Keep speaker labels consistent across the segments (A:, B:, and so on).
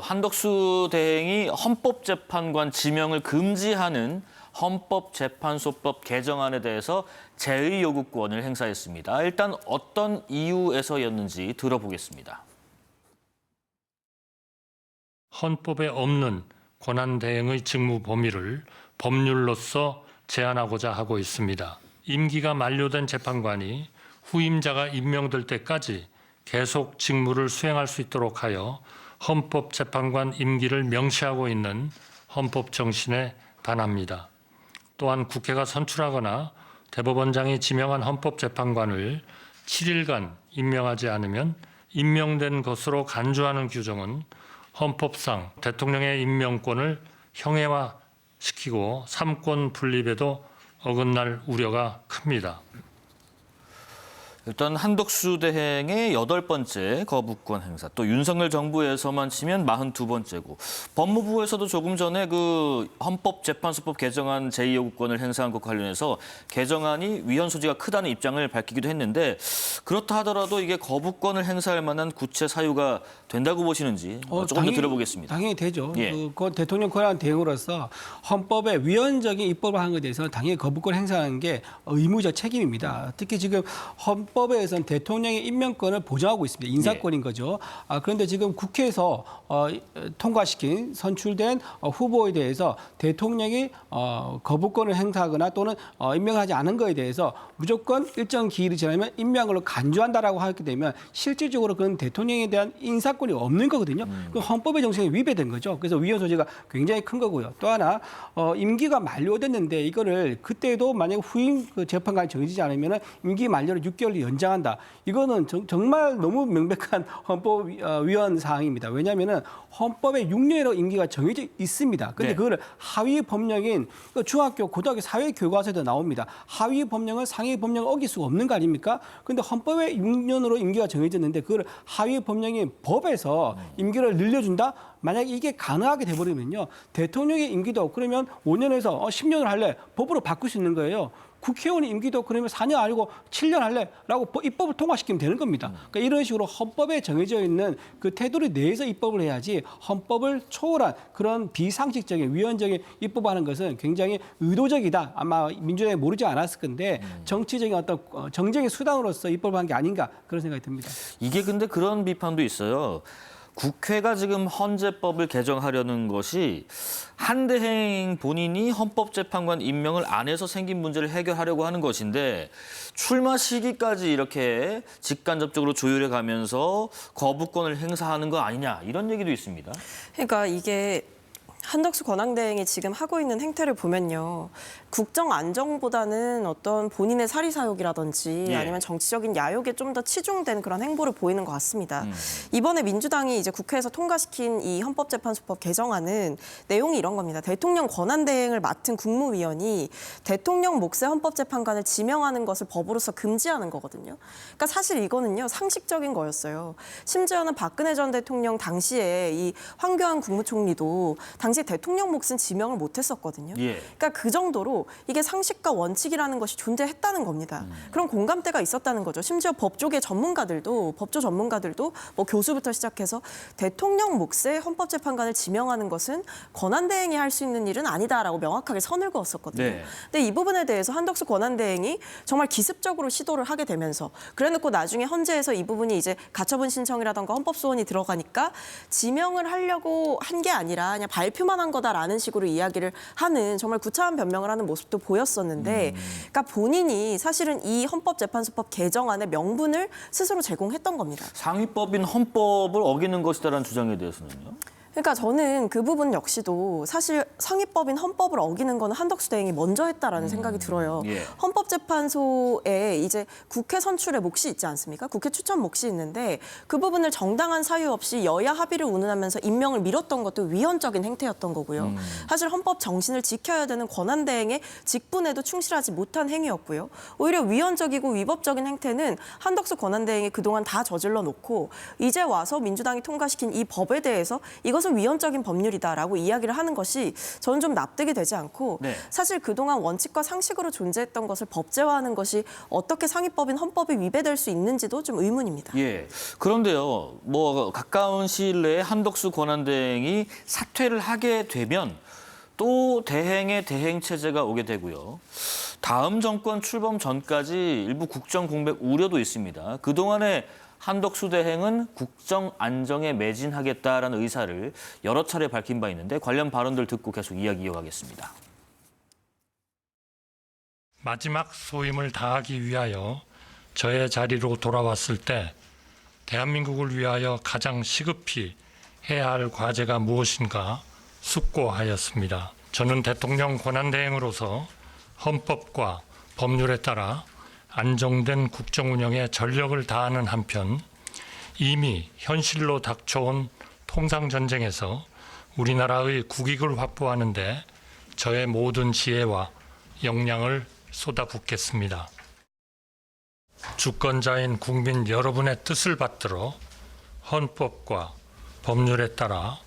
A: 한덕수 대행이 헌법재판관 지명을 금지하는 헌법재판소법 개정안에 대해서 제의 요구권을 행사했습니다. 일단 어떤 이유에서였는지 들어보겠습니다.
B: 헌법에 없는 권한대행의 직무 범위를 법률로서 제한하고자 하고 있습니다. 임기가 만료된 재판관이 후임자가 임명될 때까지 계속 직무를 수행할 수 있도록 하여 헌법재판관 임기를 명시하고 있는 헌법 정신에 반합니다. 또한 국회가 선출하거나 대법원장이 지명한 헌법재판관을 7일간 임명하지 않으면 임명된 것으로 간주하는 규정은 헌법상 대통령의 임명권을 형해화시키고 삼권 분립에도 어긋날 우려가 큽니다.
A: 일단 한덕수 대행의 8번째 거부권 행사, 또 윤석열 정부에서만 치면 42번째고 법무부에서도 조금 전에 그 헌법재판소법 개정안 제2요구권을 행사한 것 관련해서 개정안이 위헌 소지가 크다는 입장을 밝히기도 했는데 그렇다 하더라도 이게 거부권을 행사할 만한 구체 사유가 된다고 보시는지 조금 더 들어보겠습니다.
C: 당연히 되죠.
A: 예.
C: 그 대통령 권한 대행으로서 헌법에 위헌적인 입법을 하는 것에 대해서는 당연히 거부권 행사하는 게 의무적 책임입니다. 특히 지금 헌법에서는 대통령의 임명권을 보장하고 있습니다. 인사권인 거죠. 그런데 지금 국회에서 통과시킨 선출된 후보에 대해서 대통령이 거부권을 행사하거나 또는 임명하지 않은 것에 대해서 무조건 일정 기일이 지나면 임명으로 간주한다라고 하게 되면 실질적으로 그건 대통령에 대한 인사권이 없는 거거든요. 그 헌법의 정신에 위배된 거죠. 그래서 위헌 소지가 굉장히 큰 거고요. 또 하나 임기가 만료됐는데 이거를 그때도 만약 후임 재판관이 정해지지 않으면 임기 만료를 6개월 연장한다. 이거는 정말 너무 명백한 헌법 위헌 사항입니다. 왜냐하면 헌법에 6년으로 임기가 정해져 있습니다. 그런데 그걸 하위 법령인 중학교, 고등학교 사회교과서에도 나옵니다. 하위 법령은 상위 법령을 어길 수가 없는 거 아닙니까? 그런데 헌법에 6년으로 임기가 정해졌는데 그걸 하위 법령인 법에서 임기를 늘려준다? 만약 이게 가능하게 돼버리면요. 대통령의 임기도 그러면 5년에서 10년을 할래 법으로 바꿀 수 있는 거예요. 국회의원 임기도 그러면 4년 아니고 7년 할래라고 입법을 통과시키면 되는 겁니다. 그러니까 이런 식으로 헌법에 정해져 있는 그 테두리 내에서 입법을 해야지 헌법을 초월한 그런 비상식적인 위헌적인 입법하는 것은 굉장히 의도적이다. 아마 민주당이 모르지 않았을 건데 정치적인 어떤 정쟁의 수단으로서 입법한 게 아닌가 그런 생각이 듭니다.
A: 이게 근데 그런 비판도 있어요. 국회가 지금 헌재법을 개정하려는 것이 한대행 본인이 헌법재판관 임명을 안 해서 생긴 문제를 해결하려고 하는 것인데 출마 시기까지 이렇게 직간접적으로 조율해 가면서 거부권을 행사하는 거 아니냐 이런 얘기도 있습니다.
D: 그러니까 이게 한덕수 권한대행이 지금 하고 있는 행태를 보면요. 국정 안정보다는 어떤 본인의 사리사욕이라든지 아니면 정치적인 야욕에 좀 더 치중된 그런 행보를 보이는 것 같습니다. 이번에 민주당이 이제 국회에서 통과시킨 이 헌법재판소법 개정안은 내용이 이런 겁니다. 대통령 권한대행을 맡은 국무위원이 대통령 몫의 헌법재판관을 지명하는 것을 법으로서 금지하는 거거든요. 그러니까 사실 이거는요. 상식적인 거였어요. 심지어는 박근혜 전 대통령 당시에 이 황교안 국무총리도 당시 대통령 몫은 지명을 못했었거든요. 그러니까 그 정도로 이게 상식과 원칙이라는 것이 존재했다는 겁니다. 그런 공감대가 있었다는 거죠. 심지어 법조계 전문가들도 법조 전문가들도 뭐 교수부터 시작해서 대통령 몫의 헌법재판관을 지명하는 것은 권한대행이 할 수 있는 일은 아니다라고 명확하게 선을 그었었거든요. 근데 이 부분에 대해서 한덕수 권한대행이 정말 기습적으로 시도를 하게 되면서 그래놓고 나중에 헌재에서 이 부분이 이제 가처분 신청이라던가 헌법소원이 들어가니까 지명을 하려고 한 게 아니라 그냥 발표만 한 거다라는 식으로 이야기를 하는 정말 구차한 변명을 하는 모습도 보였었는데 그러니까 본인이 사실은 이 헌법재판소법 개정안의 명분을 스스로 제공했던 겁니다.
A: 상위법인 헌법을 어기는 것이다라는 주장에 대해서는요?
D: 그러니까 저는 그 부분 역시도 사실 상위법인 헌법을 어기는 거는 한덕수 대행이 먼저 했다라는 생각이 들어요. 헌법재판소에 이제 국회 선출의 몫이 있지 않습니까? 국회 추천 몫이 있는데 그 부분을 정당한 사유 없이 여야 합의를 운운하면서 임명을 미뤘던 것도 위헌적인 행태였던 거고요. 사실 헌법 정신을 지켜야 되는 권한대행의 직분에도 충실하지 못한 행위였고요. 오히려 위헌적이고 위법적인 행태는 한덕수 권한대행이 그동안 다 저질러 놓고 이제 와서 민주당이 통과시킨 이 법에 대해서 이건 이것은 위헌적인 법률이다라고 이야기를 하는 것이 저는 좀 납득이 되지 않고
A: 네.
D: 사실 그동안 원칙과 상식으로 존재했던 것을 법제화하는 것이 어떻게 상위법인 헌법에 위배될 수 있는지도 좀 의문입니다.
A: 예. 그런데요, 뭐 가까운 시일 내에 한덕수 권한대행이 사퇴를 하게 되면 또 대행의 대행 체제가 오게 되고요. 다음 정권 출범 전까지 일부 국정 공백 우려도 있습니다. 그동안에 한덕수 대행은 국정 안정에 매진하겠다라는 의사를 여러 차례 밝힌 바 있는데 관련 발언들 듣고 계속 이야기 이어가겠습니다.
B: 마지막 소임을 다하기 위하여 저의 자리로 돌아왔을 때 대한민국을 위하여 가장 시급히 해야 할 과제가 무엇인가 숙고하였습니다. 저는 대통령 권한대행으로서 헌법과 법률에 따라 안정된 국정 운영에 전력을 다하는 한편 이미 현실로 닥쳐온 통상전쟁에서 우리나라의 국익을 확보하는 데 저의 모든 지혜와 역량을 쏟아붓겠습니다. 주권자인 국민 여러분의 뜻을 받들어 헌법과 법률에 따라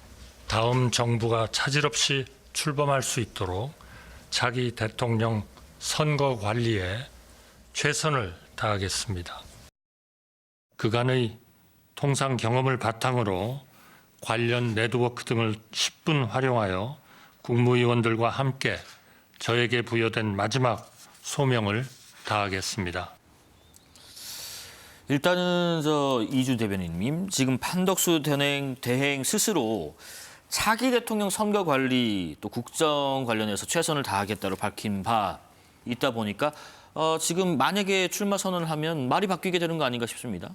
B: 다음 정부가 차질 없이 출범할 수 있도록 자기 대통령 선거 관리에 최선을 다하겠습니다. 그간의 통상 경험을 바탕으로 관련 네트워크 등을 10분 활용하여 국무위원들과 함께 저에게 부여된 마지막 소명을 다하겠습니다.
A: 일단은 이주 대변인님, 지금 한덕수 대행 스스로 차기 대통령 선거 관리 또 국정 관련해서 최선을 다하겠다고 밝힌 바 있다 보니까 지금 만약에 출마 선언을 하면 말이 바뀌게 되는 거 아닌가 싶습니다.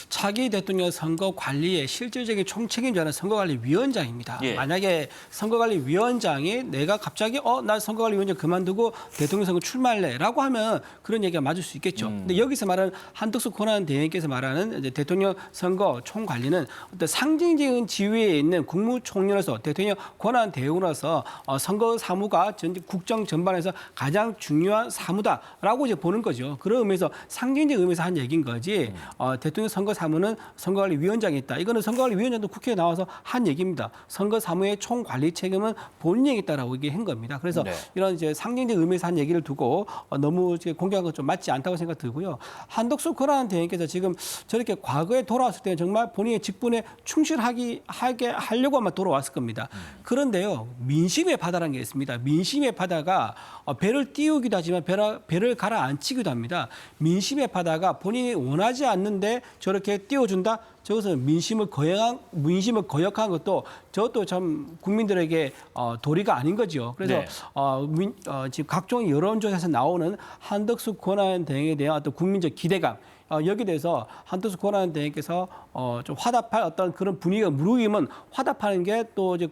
C: 차기 대통령 선거 관리의 실질적인 총책임자는 선거관리위원장입니다.
A: 예.
C: 만약에 선거관리위원장이 내가 갑자기 나 선거관리위원장 그만두고 대통령 선거 출마할래라고 하면 그런 얘기가 맞을 수 있겠죠. 근데 여기서 말하는 한덕수 권한대행께서 말하는 이제 대통령 선거 총관리는 어떤 상징적인 지위에 있는 국무총리로서 대통령 권한대행으로서 선거 사무가 국정 전반에서 가장 중요한 사무다라고 이제 보는 거죠. 그런 의미에서 상징적 의미에서 한 얘기인 거지. 대통령 선거 사무는 선거관리위원장이 있다. 이거는 선거관리위원장도 국회에 나와서 한 얘기입니다. 선거 사무의 총관리 책임은 본인에게 있다라고 얘기한 겁니다. 그래서
A: 네.
C: 이런 이제 상징적 의미에서 한 얘기를 두고 너무 공개한 건 좀 맞지 않다고 생각 들고요. 한덕수 권한대행께서 지금 저렇게 과거에 돌아왔을 때는 정말 본인의 직분에 충실하게 하려고 아마 돌아왔을 겁니다. 그런데요, 민심의 바다라는 게 있습니다. 민심의 바다가 배를 띄우기도 하지만 배를 가라앉히기도 합니다. 민심의 바다가 본인이 원하지 않는데 저렇게 띄워준다? 저것은 민심을 거역한 것도 저것도 참 국민들에게 도리가 아닌 거죠. 그래서
A: 네.
C: 지금 각종 여론조사에서 나오는 한덕수 권한대행에 대한 어떤 국민적 기대감, 여기에 대해서 한덕수 권한대행께서 좀 화답할 어떤 그런 분위기가 무르익으면 화답하는 게 또 이제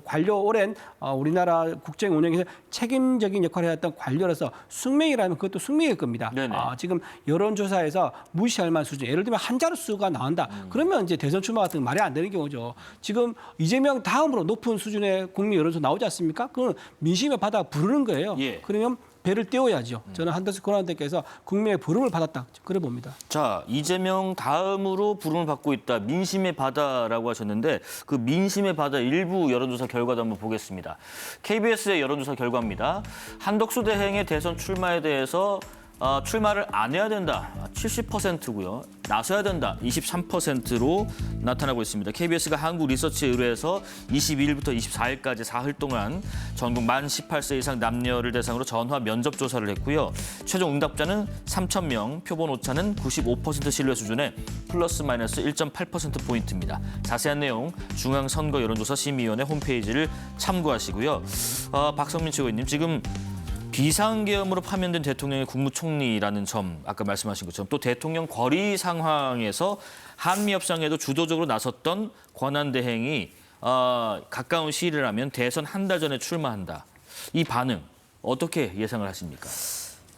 C: 관료 오랜 우리나라 국정 운영에서 책임적인 역할을 해왔던 관료로서 숙명이라면 그것도 숙명일 겁니다. 지금 여론조사에서 무시할 만한 수준, 예를 들면 한 자릿수가 나온다. 그러면 이제 대선 출마 같은 건 말이 안 되는 경우죠. 지금 이재명 다음으로 높은 수준의 국민 여론조사 나오지 않습니까? 그건 민심의 바다가 부르는 거예요.
A: 예.
C: 그러면 배를 띄워야죠. 저는 한덕수 권한대행께서 국민의 부름을 받았다. 그래 봅니다.
A: 자, 이재명 다음으로 부름을 받고 있다. 민심의 바다라고 하셨는데 그 민심의 바다 일부 여론조사 결과도 한번 보겠습니다. KBS의 여론조사 결과입니다. 한덕수 대행의 대선 출마에 대해서 출마를 안 해야 된다. 70%고요. 나서야 된다. 23%로 나타나고 있습니다. KBS가 한국리서치에 의뢰해서 22일부터 24일까지 사흘 동안 전국 만 18세 이상 남녀를 대상으로 전화 면접 조사를 했고요. 최종 응답자는 3,000명, 표본 오차는 95% 신뢰 수준의 플러스 마이너스 1.8%포인트입니다. 자세한 내용 중앙선거여론조사심의위원회 홈페이지를 참고하시고요. 박성민 최고위원님, 지금 비상계엄으로 파면된 대통령의 국무총리라는 점, 아까 말씀하신 것처럼 또 대통령 거리 상황에서 한미 협상에도 주도적으로 나섰던 권한대행이 가까운 시일이라면 대선 한 달 전에 출마한다. 이 반응 어떻게 예상을 하십니까?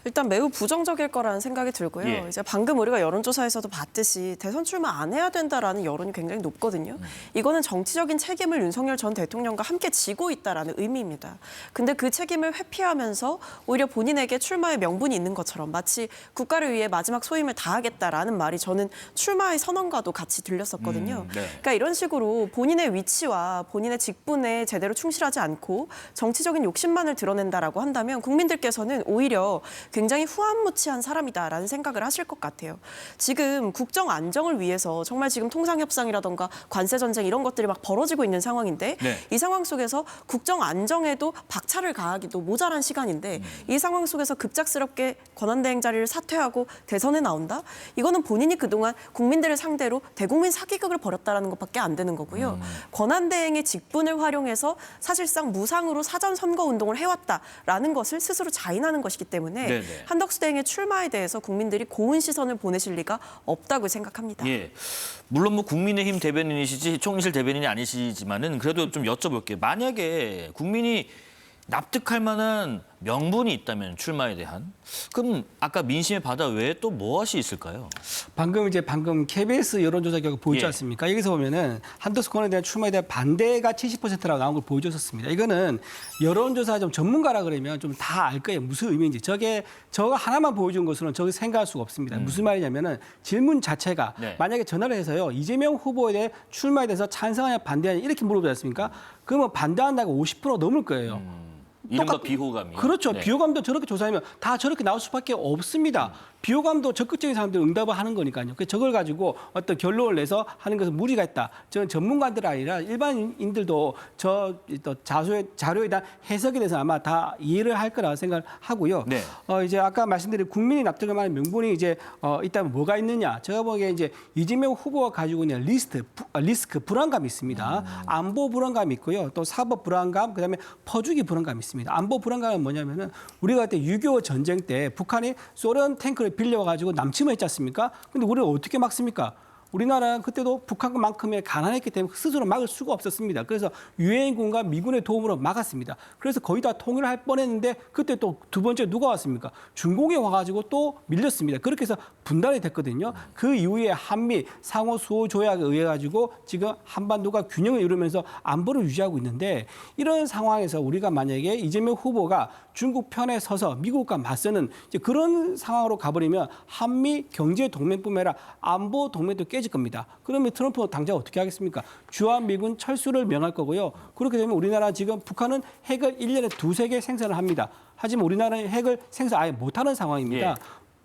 D: 일단 매우 부정적일 거라는 생각이 들고요.
A: 예.
D: 이제 방금 우리가 여론조사에서도 봤듯이 대선 출마 안 해야 된다라는 여론이 굉장히 높거든요. 이거는 정치적인 책임을 윤석열 전 대통령과 함께 지고 있다라는 의미입니다. 근데 그 책임을 회피하면서 오히려 본인에게 출마의 명분이 있는 것처럼 마치 국가를 위해 마지막 소임을 다하겠다라는 말이 저는 출마의 선언과도 같이 들렸었거든요.
A: 네.
D: 그러니까 이런 식으로 본인의 위치와 본인의 직분에 제대로 충실하지 않고 정치적인 욕심만을 드러낸다라고 한다면 국민들께서는 오히려 굉장히 후한무치한 사람이다라는 생각을 하실 것 같아요. 지금 국정 안정을 위해서 정말 지금 통상협상이라던가 관세 전쟁 이런 것들이 막 벌어지고 있는 상황인데
A: 네.
D: 이 상황 속에서 국정 안정에도 박차를 가하기도 모자란 시간인데 이 상황 속에서 급작스럽게 권한대행 자리를 사퇴하고 대선에 나온다? 이거는 본인이 그동안 국민들을 상대로 대국민 사기극을 벌였다라는 것밖에 안 되는 거고요. 권한대행의 직분을 활용해서 사실상 무상으로 사전 선거 운동을 해왔다라는 것을 스스로 자인하는 것이기 때문에
A: 네네.
D: 한덕수 대행의 출마에 대해서 국민들이 고운 시선을 보내실 리가 없다고 생각합니다.
A: 예. 물론 뭐 국민의힘 대변인이시지 총리실 대변인이 아니시지만은 그래도 좀 여쭤볼게요. 만약에 국민이 납득할 만한 명분이 있다면 출마에 대한 그럼 아까 민심의 바다 외에 또 무엇이 있을까요?
C: 방금 KBS 여론조사 결과 보였지
A: 예.
C: 않습니까? 여기서 보면은 한덕수 권한에 대한 출마에 대한 반대가 70%라고 나온 걸 보여줬었습니다. 이거는 여론조사 좀 전문가라 그러면 좀 다 알 거예요. 무슨 의미인지. 저거 하나만 보여준 것으로는 저게 생각할 수가 없습니다. 무슨 말이냐면은 질문 자체가
A: 네.
C: 만약에 전화를 해서요. 이재명 후보에 대해 출마에 대해서 찬성하냐 반대하냐 이렇게 물어보지 않습니까? 그러면 반대한다고 50% 넘을 거예요.
A: 이른바
C: 똑같-
A: 비호감이.
C: 그렇죠.
A: 네.
C: 비호감도 저렇게 조사하면 다 저렇게 나올 수밖에 없습니다. 비호감도 적극적인 사람들이 응답을 하는 거니까요. 그래서 저걸 가지고 어떤 결론을 내서 하는 것은 무리가 있다. 저는 전문가들 아니라 일반인들도 저 자료에 대한 해석에 대해서 아마 다 이해를 할 거라 생각하고요.
A: 네.
C: 이제 아까 말씀드린 국민이 납득할 만한 명분이 이제 있다면 뭐가 있느냐. 제가 보기에 이제 이재명 후보가 가지고 있는 리스크 불안감이 있습니다. 안보 불안감이 있고요. 또 사법 불안감, 그다음에 퍼주기 불안감이 있습니다. 안보 불안감은 뭐냐면은 우리가 그때 6.25 전쟁 때 북한이 소련 탱크를 빌려가지고 남침을 했지 않습니까? 근데 우리는 어떻게 막습니까? 우리나라는 그때도 북한만큼의 가난했기 때문에 스스로 막을 수가 없었습니다. 그래서 유엔군과 미군의 도움으로 막았습니다. 그래서 거의 다 통일을 할 뻔했는데 그때 또 두 번째 누가 왔습니까? 중공이 와가지고 또 밀렸습니다. 그렇게 해서 분단이 됐거든요. 그 이후에 한미 상호 수호 조약에 의해 가지고 지금 한반도가 균형을 이루면서 안보를 유지하고 있는데 이런 상황에서 우리가 만약에 이재명 후보가 중국 편에 서서 미국과 맞서는 이제 그런 상황으로 가버리면 한미 경제 동맹뿐만 아니라 안보 동맹도 깨질 겁니다. 그러면 트럼프는 당장 어떻게 하겠습니까? 주한미군 철수를 명할 거고요. 그렇게 되면 우리나라 지금 북한은 핵을 1년에 2~3개 생산을 합니다. 하지만 우리나라는 핵을 생산 아예 못하는 상황입니다.
A: 예.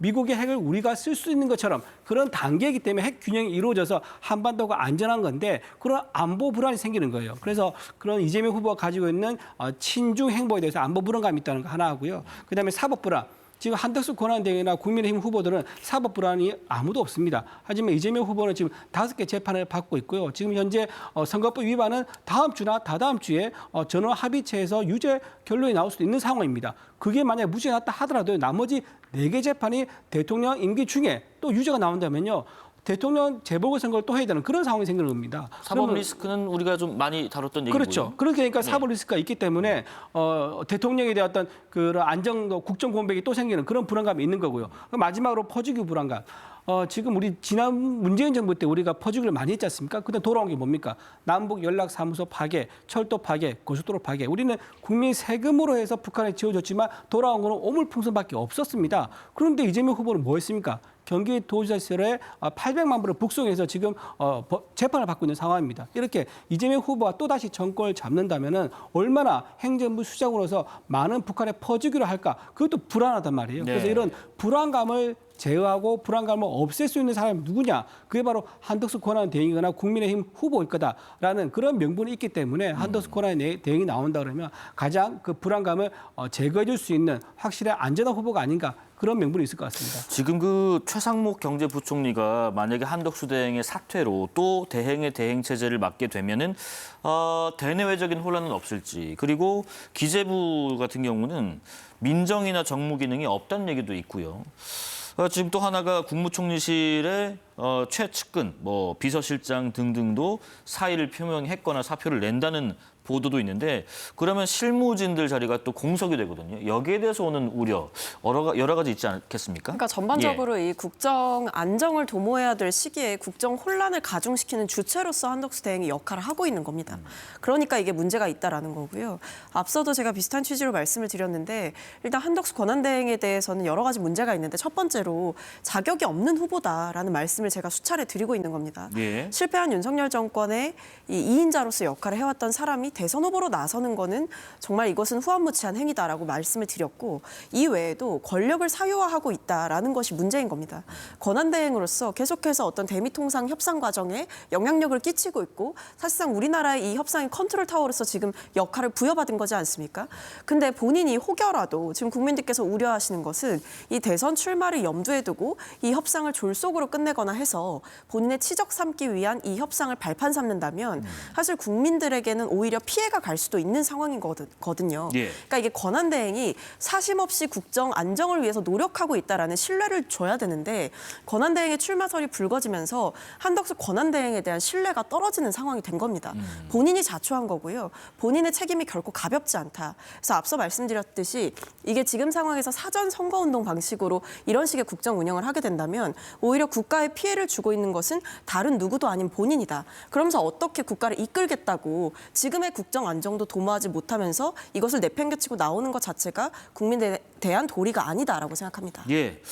C: 미국의 핵을 우리가 쓸 수 있는 것처럼 그런 단계이기 때문에 핵 균형이 이루어져서 한반도가 안전한 건데 그런 안보 불안이 생기는 거예요. 그래서 그런 이재명 후보가 가지고 있는 친중 행보에 대해서 안보 불안감이 있다는 거 하나 하고요. 그다음에 사법 불안. 지금 한덕수 권한대행이나 국민의힘 후보들은 사법 불안이 아무도 없습니다. 하지만 이재명 후보는 지금 5개 재판을 받고 있고요. 지금 현재 선거법 위반은 다음 주나 다다음 주에 전원 합의체에서 유죄 결론이 나올 수도 있는 상황입니다. 그게 만약 무죄가 났다 하더라도 나머지 4개 재판이 대통령 임기 중에 또 유죄가 나온다면요. 대통령 재보궐선거를 또 해야 되는 그런 상황이 생기는 겁니다.
A: 사법
C: 그러면
A: 리스크는 우리가 좀 많이 다뤘던 얘기고요.
C: 그렇죠. 그렇게 되니까 사법 리스크가 있기 때문에 대통령에 대한 어떤 그런 안정도 국정 공백이 또 생기는 그런 불안감이 있는 거고요. 마지막으로 퍼주기 불안감. 지금 우리 지난 문재인 정부 때 우리가 퍼주기를 많이 했지 않습니까? 그때 돌아온 게 뭡니까? 남북 연락사무소 파괴, 철도 파괴, 고속도로 파괴. 우리는 국민 세금으로 해서 북한에 지어줬지만 돌아온 거는 오물풍선밖에 없었습니다. 그런데 이재명 후보는 뭐 했습니까? 경기도지사 시절에 800만 불을 북송해서 지금 재판을 받고 있는 상황입니다. 이렇게 이재명 후보가 또다시 정권을 잡는다면은 얼마나 행정부 수장으로서 많은 북한에 퍼주기를 할까? 그것도 불안하단 말이에요.
A: 네.
C: 그래서 이런 불안감을 제어하고 불안감을 없앨 수 있는 사람이 누구냐? 그게 바로 한덕수 권한대행이거나 국민의힘 후보일 거다라는 그런 명분이 있기 때문에 한덕수 권한대행이 나온다 그러면 가장 그 불안감을 제거해 줄 수 있는 확실한 안전한 후보가 아닌가 그런 명분이 있을 것 같습니다.
A: 지금 그 최상목 경제부총리가 만약에 한덕수 대행의 사퇴로 또 대행의 대행 체제를 맡게 되면은 대내외적인 혼란은 없을지 그리고 기재부 같은 경우는 민정이나 정무 기능이 없다는 얘기도 있고요. 지금 또 하나가 국무총리실에 최측근, 뭐 비서실장 등등도 사의를 표명했거나 사표를 낸다는 보도도 있는데 그러면 실무진들 자리가 또 공석이 되거든요. 여기에 대해서 오는 우려 여러 가지 있지 않겠습니까?
D: 그러니까 전반적으로 이 국정 안정을 도모해야 될 시기에 국정 혼란을 가중시키는 주체로서 한덕수 대행이 역할을 하고 있는 겁니다. 그러니까 이게 문제가 있다라는 거고요. 앞서도 제가 비슷한 취지로 말씀을 드렸는데 일단 한덕수 권한대행에 대해서는 여러 가지 문제가 있는데 첫 번째로 자격이 없는 후보다라는 말씀을 제가 수차례 드리고 있는 겁니다.
A: 예.
D: 실패한 윤석열 정권의 이 2인자로서 역할을 해왔던 사람이 대선 후보로 나서는 거는 정말 이것은 후한무치한 행위다라고 말씀을 드렸고 이 외에도 권력을 사유화하고 있다라는 것이 문제인 겁니다. 권한대행으로서 계속해서 어떤 대미통상 협상 과정에 영향력을 끼치고 있고 사실상 우리나라의 이 협상의 컨트롤 타워로서 지금 역할을 부여받은 거지 않습니까? 근데 본인이 혹여라도 지금 국민들께서 우려하시는 것은 이 대선 출마를 염두에 두고 이 협상을 졸속으로 끝내거나 해서 본인의 치적 삼기 위한 이 협상을 발판 삼는다면 사실 국민들에게는 오히려 피해가 갈 수도 있는 상황인 거거든요.
A: 예.
D: 그러니까 이게 권한대행이 사심 없이 국정 안정을 위해서 노력하고 있다라는 신뢰를 줘야 되는데 권한대행의 출마설이 불거지면서 한덕수 권한대행에 대한 신뢰가 떨어지는 상황이 된 겁니다. 본인이 자초한 거고요. 본인의 책임이 결코 가볍지 않다. 그래서 앞서 말씀드렸듯이 이게 지금 상황에서 사전 선거운동 방식으로 이런 식의 국정 운영을 하게 된다면 오히려 국가에 피해를 주고 있는 것은 다른 누구도 아닌 본인이다. 그러면서 어떻게 국가를 이끌겠다고 지금의 국정 안정도 도모하지 못하면서 이것을 내팽개치고 나오는 것 자체가 국민에 대한 도리가 아니다라고 생각합니다.
A: 예.